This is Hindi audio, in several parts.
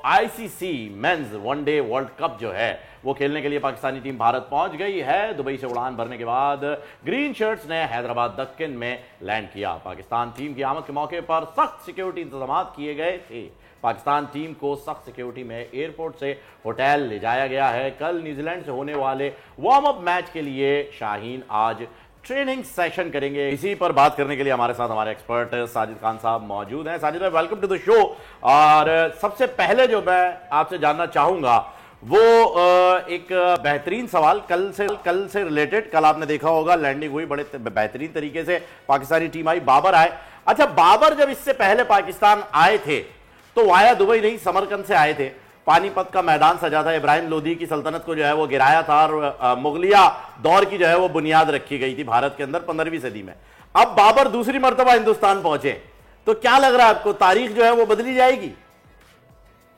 ICC men's one day world cup जो है वो खेलने के लिए पाकिस्तानी टीम भारत पहुंच गई है। दुबई से उड़ान भरने के बाद ग्रीन शर्ट्स ने हैदराबाद दक्कन में लैंड किया। पाकिस्तान टीम की आमद के मौके पर सख्त सिक्योरिटी इंतजाम किए गए थे। पाकिस्तान टीम को सख्त सिक्योरिटी में एयरपोर्ट से होटल ले जाया गया है। कल न्यूजीलैंड से होने वाले वार्म अप मैच के लिए शाहीन आज ट्रेनिंग सेशन करेंगे। इसी पर बात करने के लिए हमारे साथ हमारे एक्सपर्ट साजिद खान साहब मौजूद हैं। साजिद भाई, वेलकम टू द शो। और सबसे पहले जो मैं आपसे जानना चाहूंगा वो एक बेहतरीन सवाल कल से रिलेटेड। कल आपने देखा होगा लैंडिंग हुई, बड़े बेहतरीन तरीके से पाकिस्तानी टीम आई, बाबर आए। अच्छा, बाबर जब इससे पहले पाकिस्तान आए थे तो वाया दुबई नहीं, समरकंद से आए थे। पानीपत का मैदान सजा था, इब्राहिम लोदी की सल्तनत को जो है वो गिराया था और मुगलिया दौर की जो है वो बुनियाद रखी गई थी भारत के अंदर 15वीं सदी में। अब बाबर दूसरी मर्तबा हिंदुस्तान पहुंचे, तो क्या लग रहा है आपको, तारीख जो है वो बदली जाएगी?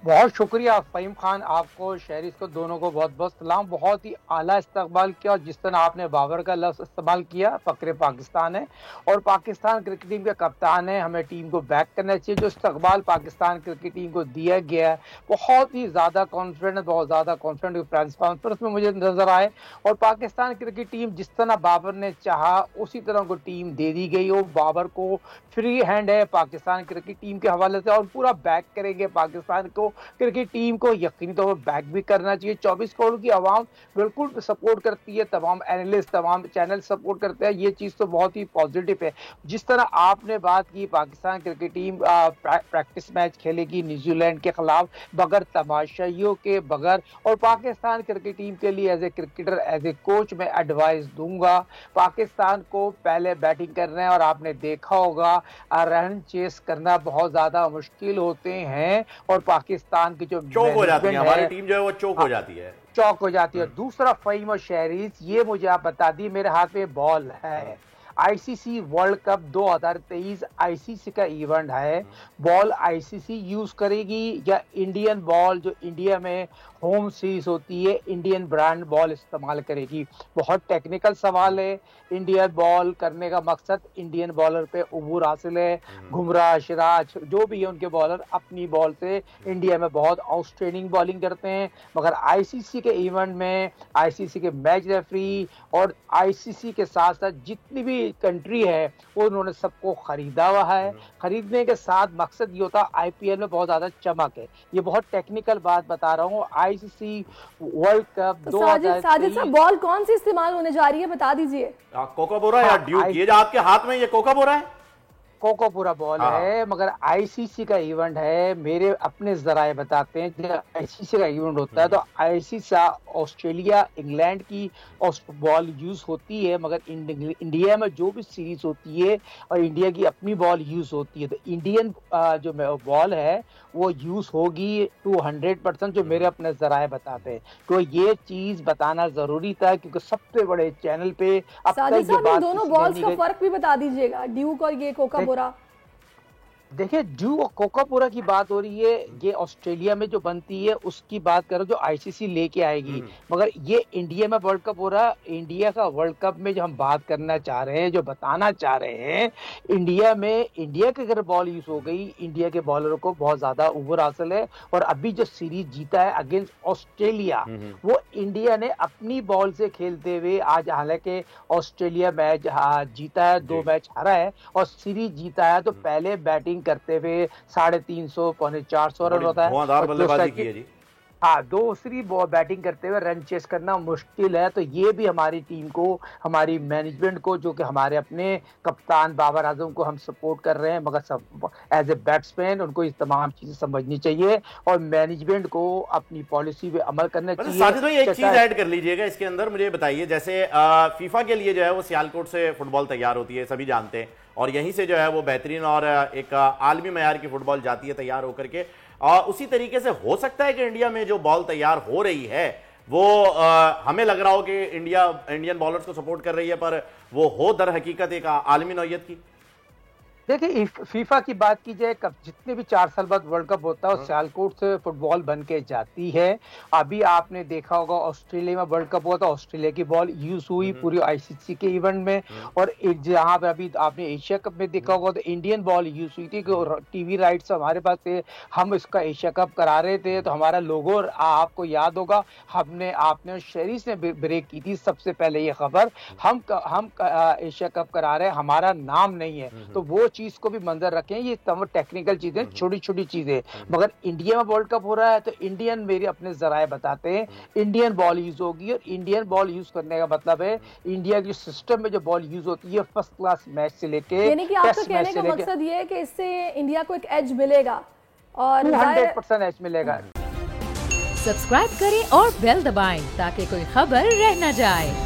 बहुत शुक्रिया फ़हीम खान, आपको शहरीज को दोनों को बहुत बहुत सलाम। बहुत ही आला इस्तकबाल किया और जिस तरह आपने बाबर का लफ्ज़ इस्तेमाल किया, फ़क्र पाकिस्तान है और पाकिस्तान क्रिकेट टीम के कप्तान है। हमें टीम को बैक करना चाहिए। जो इस्तकबाल पाकिस्तान क्रिकेट टीम को दिया गया है बहुत ही ज़्यादा कॉन्फिडेंट, बहुत ज़्यादा कॉन्फिडेंट प्रेस कॉन्फ्रेंस में मुझे नज़र आए। और पाकिस्तान क्रिकेट टीम जिस तरह बाबर ने चाहा उसी तरह को टीम दे दी गई। और बाबर को फ्री हैंड है पाकिस्तान क्रिकेट टीम के हवाले से और पूरा बैक करेंगे पाकिस्तान को क्रिकेट टीम को। यकीनी तौर पर बैक भी करना चाहिए। 24 करोड़ की आवाम बिल्कुल सपोर्ट करती है, तमाम एनालिस्ट तमाम चैनल सपोर्ट करते हैं। ये चीज़ तो बहुत ही पॉजिटिव है। जिस तरह आपने बात की Pakistan cricket team practice match खेलेगी न्यूजीलैंड के खिलाफ बगैर तमाशाइयों के बगैर। और पाकिस्तान क्रिकेट टीम के लिए as a cricketer as a coach मैं एडवाइस दूंगा पाकिस्तान को पहले बैटिंग करना है। और आपने देखा होगा रन चेस करना बहुत ज़्यादा मुश्किल होते हैं और पाकिस्तान की जो चौक हो जाती है हमारी टीम जो है वो चौक हो जाती है, चौक हो जाती है। दूसरा फ़हीम और शहरीज, ये मुझे आप बता दी, मेरे हाथ में बॉल है। आईसीसी वर्ल्ड कप 2023 आईसीसी का इवेंट है। बॉल आईसीसी यूज करेगी या इंडियन बॉल जो इंडिया में होम सीरीज होती है इंडियन ब्रांड बॉल इस्तेमाल करेगी? बहुत टेक्निकल सवाल है। इंडियन बॉल करने का मकसद इंडियन बॉलर पे उबूर हासिल है। बुमराह, सिराज जो भी है उनके बॉलर अपनी बॉल से इंडिया में बहुत आउटस्टैंडिंग बॉलिंग करते हैं। मगर आईसीसी के इवेंट में आईसीसी के मैच रेफरी और आईसीसी के साथ साथ जितनी भी कंट्री है वो उन्होंने सबको खरीदा हुआ है। खरीदने के साथ मकसद ये होता है आईपीएल में बहुत ज्यादा चमक है। ये बहुत टेक्निकल बात बता रहा हूँ। आईसीसी वर्ल्ड कप 2023 बॉल कौन सी इस्तेमाल होने जा रही है बता दीजिए। कोकाबोरा या ड्यूक? ये जो आपके हाथ में ये कोकाबोरा है? कोकोपुरा बॉल है, मगर आईसीसी का इवेंट है। मेरे अपने जराए बताते हैं जब आईसीसी का इवेंट होता है तो आईसीसी ऑस्ट्रेलिया इंग्लैंड की बॉल यूज होती है। मगर इंडिया में जो भी सीरीज होती है और इंडिया की अपनी बॉल यूज होती है तो इंडियन जो बॉल है वो यूज होगी 200%, जो मेरे अपने जराए बताते हैं। तो ये चीज बताना जरूरी था क्योंकि सबसे बड़े चैनल पे अब तक ये बात दोनों बॉल्स का फर्क भी बता दीजिएगा, ड्यूक और ये कोकाबोरा। देखिए, ड्यू और कोकापुरा की बात हो रही है, ये ऑस्ट्रेलिया में जो बनती है उसकी बात करो जो आईसीसी लेके आएगी। मगर ये इंडिया में वर्ल्ड कप हो रहा है। इंडिया का वर्ल्ड कप में जो हम बात करना चाह रहे हैं, जो बताना चाह रहे हैं, इंडिया में इंडिया की अगर बॉल यूज हो गई, इंडिया के बॉलरों को बहुत ज्यादा उबर हासिल है। और अभी जो सीरीज जीता है अगेंस्ट ऑस्ट्रेलिया वो इंडिया ने अपनी बॉल से खेलते हुए आज, हालांकि ऑस्ट्रेलिया मैच जीता है, 2 मैच हारा है और सीरीज जीता है। तो पहले बैटिंग करते हुए 350 पौने 400 रन होता है। हाँ, दूसरी बैटिंग करते हुए रन चेस करना मुश्किल है। तो ये भी हमारी टीम को, हमारी मैनेजमेंट को, जो कि हमारे अपने कप्तान बाबर आजम को हम सपोर्ट कर रहे हैं, मगर सब एज ए बैट्समैन उनको इस तमाम चीजें समझनी चाहिए और मैनेजमेंट को अपनी पॉलिसी पे अमल करना चाहिए। साजिद भाई, एक चीज ऐड कर लीजिएगा इसके अंदर, मुझे बताइए, जैसे फीफा के लिए जो है वो सियालकोट से फुटबॉल तैयार होती है, सभी जानते हैं, और यहीं से जो है वो बेहतरीन और एक आलमी मयार की फुटबॉल जाती है तैयार होकर के। उसी तरीके से हो सकता है कि इंडिया में जो बॉल तैयार हो रही है वो हमें लग रहा हो कि इंडियन बॉलर्स को सपोर्ट कर रही है, पर वो हो दर हकीकत एक आलमी नौयत की। देखिए फीफा की बात की जाए, कब जितने भी 4 साल बाद वर्ल्ड कप होता है सियालकोट से फुटबॉल बन के जाती है। अभी आपने देखा होगा ऑस्ट्रेलिया में वर्ल्ड कप हुआ था, ऑस्ट्रेलिया की बॉल यूज हुई पूरी आईसीसी के इवेंट में। और एक जहां पे अभी आपने एशिया कप में देखा होगा तो इंडियन बॉल यूज हुई थी कि टीवी राइट्स हमारे पास थे, हम इसका एशिया कप करा रहे थे तो हमारा लोगो आपको याद होगा आपने शेरी से ब्रेक की थी सबसे पहले ये खबर, हम एशिया कप करा रहे हैं, हमारा नाम नहीं है। तो वो चीज को भी मंजर रखें, ये तमाम टेक्निकल चीजें छोटी छोटी चीजें। मगर इंडिया में वर्ल्ड कप हो रहा है तो इंडियन मेरे अपने जराए बताते हैं इंडियन बॉल यूज होगी। और इंडियन बॉल यूज करने का मतलब है इंडिया के सिस्टम में जो बॉल यूज होती है फर्स्ट क्लास मैच से लेके, यानी कि आपका कहने का मकसद ये है कि इससे इंडिया को एक एज मिलेगा और 100% एज मिलेगा। सब्सक्राइब करें और बेल दबाएं ताकि कोई खबर रह न जाए।